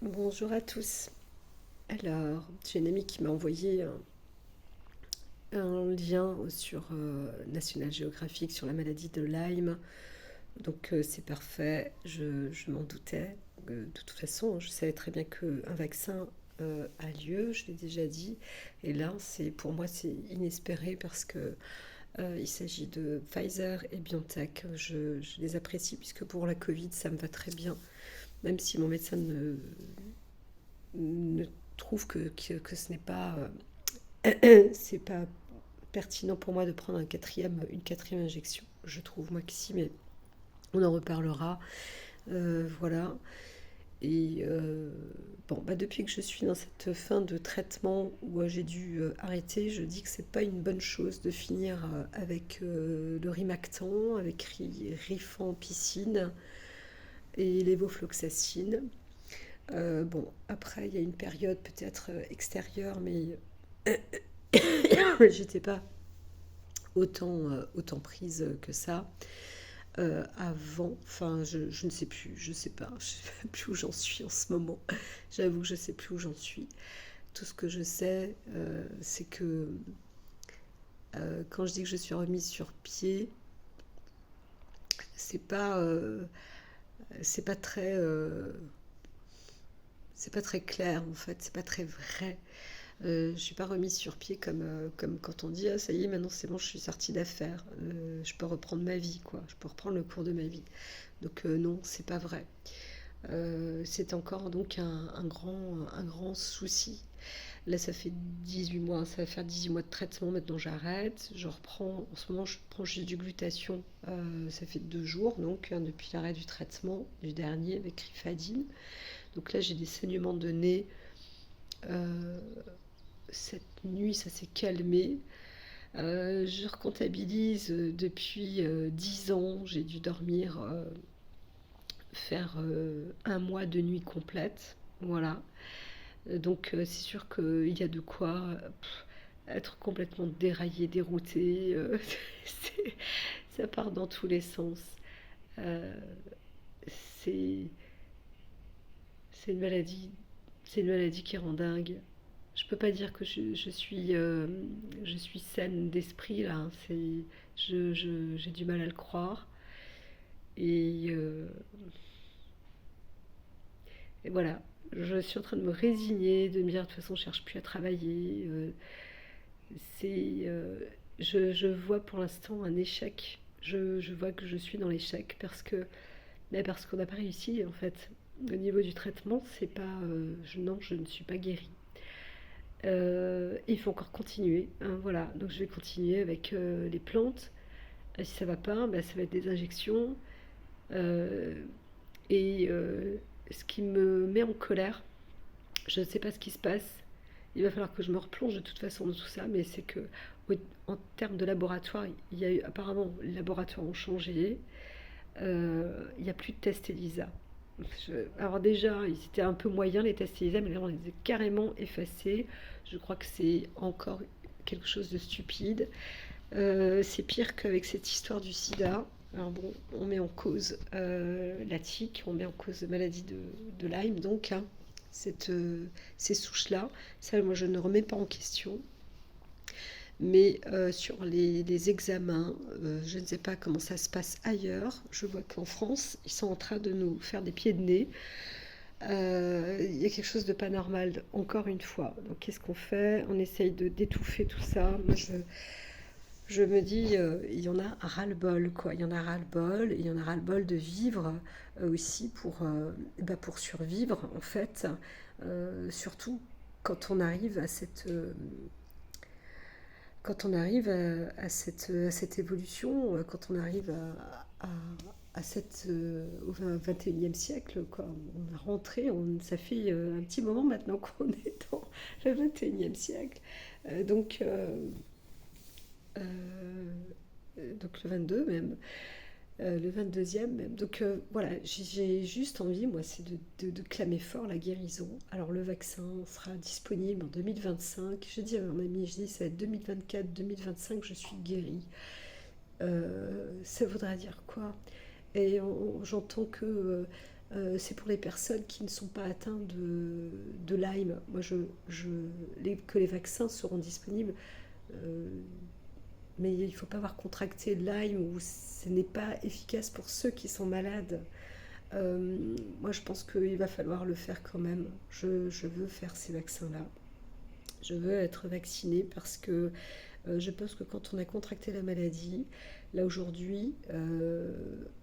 Bonjour à tous. Alors, j'ai une amie qui m'a envoyé un lien sur National Geographic sur la maladie de Lyme. Donc c'est parfait, je m'en doutais. De toute façon, je savais très bien qu'un vaccin a lieu, je l'ai déjà dit. Et là, pour moi, c'est inespéré parce que il s'agit de Pfizer et BioNTech. Je les apprécie puisque pour la Covid, ça me va très bien. Même si mon médecin ne trouve que ce n'est pas, c'est pas pertinent pour moi de prendre une quatrième injection. Je trouve moi que si, mais on en reparlera. Voilà. Et bon, bah depuis que je suis dans cette fin de traitement où j'ai dû arrêter, je dis que c'est pas une bonne chose de finir avec le Rimactan, avec rifampicine et lévofloxacine. Bon, après, il y a une période peut-être extérieure, mais j'étais pas autant prise que ça avant. Enfin, je ne sais plus, je sais pas plus où j'en suis en ce moment. J'avoue que je sais plus où j'en suis. Tout ce que je sais, c'est que quand je dis que je suis remise sur pied, c'est pas, euh, c'est pas très, c'est pas très clair en fait, c'est pas très vrai. Je suis pas remise sur pied comme quand on dit ah, ça y est, maintenant c'est bon, je suis sortie d'affaires. Je peux reprendre ma vie, quoi. Je peux reprendre le cours de ma vie. Donc non, c'est pas vrai. C'est encore donc un grand souci. Là, ça fait 18 mois, ça va faire 18 mois de traitement, maintenant j'arrête. Je reprends, en ce moment, je prends juste du glutathion. Ça fait 2 jours, donc, hein, depuis l'arrêt du traitement, du dernier, avec Rifadine. Donc là, j'ai des saignements de nez. Euh, cette nuit, ça s'est calmé. Je recomptabilise depuis 10 ans, j'ai dû dormir, faire un mois de nuit complète. Voilà. Donc c'est sûr qu'il y a de quoi être complètement déraillé, dérouté. C'est- ça part dans tous les sens. Euh, c'est c'est une maladie, c'est une maladie qui rend dingue. Je peux pas dire que je suis saine d'esprit là, hein. J'ai du mal à le croire. Et, euh, et voilà, je suis en train de me résigner, de me dire de toute façon je cherche plus à travailler. C'est, je vois pour l'instant un échec. Je vois que je suis dans l'échec parce qu'on n'a pas réussi en fait. Au niveau du traitement, c'est pas, non, je ne suis pas guérie. Il faut encore continuer, hein, voilà. Donc je vais continuer avec les plantes. Si ça va pas, bah, ça va être des injections. Euh, et ce qui me met en colère, je ne sais pas ce qui se passe. Il va falloir que je me replonge de toute façon dans tout ça, mais c'est que en termes de laboratoire, il y a eu apparemment les laboratoires ont changé. Il n'y a plus de tests ELISA. Alors déjà, ils étaient un peu moyens les tests ELISA, mais là on les a carrément effacés. Je crois que c'est encore quelque chose de stupide. C'est pire qu'avec cette histoire du sida. Alors bon, on met en cause la tique, on met en cause la maladie de Lyme, donc hein, cette, ces souches-là. Ça, moi, je ne remets pas en question. Mais sur les examens, je ne sais pas comment ça se passe ailleurs. Je vois qu'en France, ils sont en train de nous faire des pieds de nez. Il y a quelque chose de pas normal, encore une fois. Donc qu'est-ce qu'on fait? On essaye d'étouffer tout ça. Moi, je me dis, il y en a ras-le-bol, quoi. Il y en a ras-le-bol, et il y en a ras-le-bol de vivre aussi pour survivre, en fait. Surtout quand on arrive quand on arrive à cette évolution, quand on arrive au 21e siècle, quoi. On est rentré, ça fait un petit moment maintenant qu'on est dans le 21e siècle. Donc, donc le 22 même, le 22e même. Donc voilà, j'ai juste envie, moi, c'est de clamer fort la guérison. Alors le vaccin sera disponible en 2025. Je dis à mon ami, je dis ça va être 2024, 2025, je suis guérie. Ça voudra dire quoi? Et j'entends que C'est pour les personnes qui ne sont pas atteintes de Lyme. Moi, que les vaccins seront disponibles, euh, mais il ne faut pas avoir contracté Lyme ou ce n'est pas efficace pour ceux qui sont malades. Moi, je pense qu'il va falloir le faire quand même. Je veux faire ces vaccins-là. Je veux être vaccinée parce que je pense que quand on a contracté la maladie, là aujourd'hui,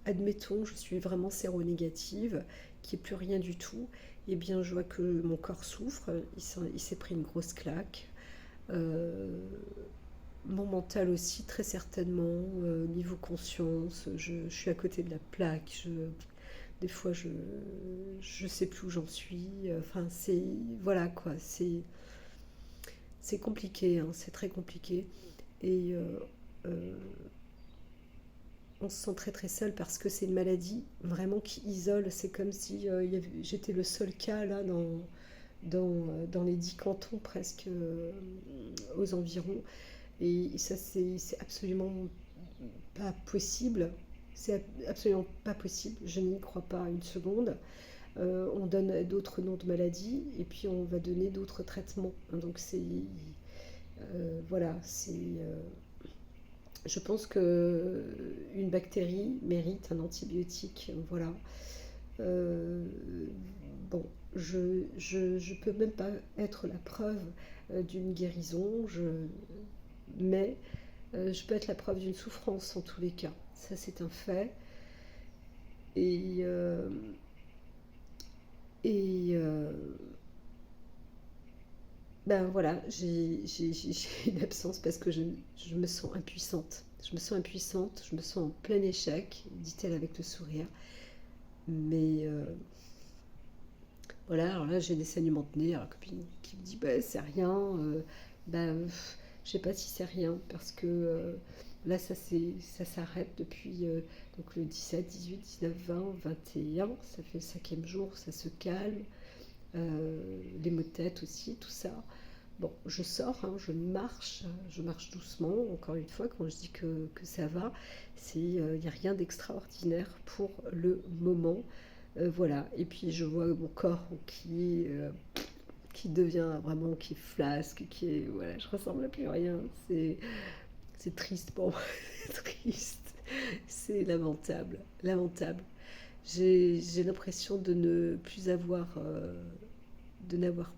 admettons, je suis vraiment séronégative, qu'il n'y ait plus rien du tout, eh bien je vois que mon corps souffre, il s'est pris une grosse claque. Euh, Mon mental aussi, très certainement, niveau conscience, je suis à côté de la plaque, des fois je sais plus où j'en suis, enfin c'est, voilà quoi, c'est compliqué, hein, c'est très compliqué. Et euh, on se sent très très seul parce que c'est une maladie vraiment qui isole. C'est comme si j'étais le seul cas là dans les 10 cantons presque aux environs. Et ça, c'est absolument pas possible. C'est absolument pas possible. Je n'y crois pas une seconde. On donne d'autres noms de maladies et puis on va donner d'autres traitements. Donc c'est voilà, je pense que une bactérie mérite un antibiotique. Voilà. Euh, bon, je peux même pas être la preuve d'une guérison, mais je peux être la preuve d'une souffrance en tous les cas. Ça, c'est un fait. Et, euh, et ben voilà, j'ai une absence parce que je me sens impuissante. Je me sens impuissante, je me sens en plein échec, dit-elle avec le sourire. Mais voilà, alors là j'ai des saignements de nez, alors la copine qui me dit bah c'est rien, bah je sais pas si c'est rien parce que là ça s'arrête depuis donc le 17, 18, 19, 20, 21, ça fait le cinquième jour, ça se calme, les maux de tête aussi, tout ça. Bon, je sors, hein, je marche doucement, encore une fois, quand je dis que ça va, il n'y a rien d'extraordinaire pour le moment. Voilà, et puis je vois mon corps qui devient vraiment, qui flasque, qui est, voilà, je ressemble à plus rien, c'est triste pour moi, c'est triste, c'est lamentable, lamentable. J'ai l'impression de ne plus avoir, de n'avoir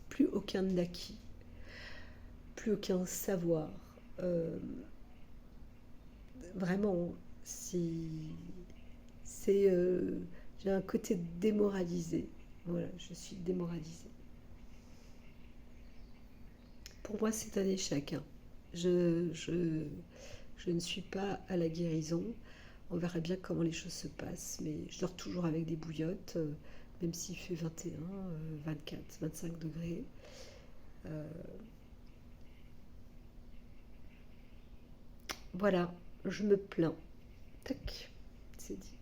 plus aucun acquis, plus aucun savoir. Euh, Vraiment, si c'est, j'ai un côté démoralisé. Voilà, je suis démoralisée. Pour moi, c'est un échec, hein. Je, je, je ne suis pas à la guérison. On verra bien comment les choses se passent, mais je dors toujours avec des bouillottes, même s'il fait 21, 24, 25 degrés. Euh, voilà, je me plains. Tac, c'est dit.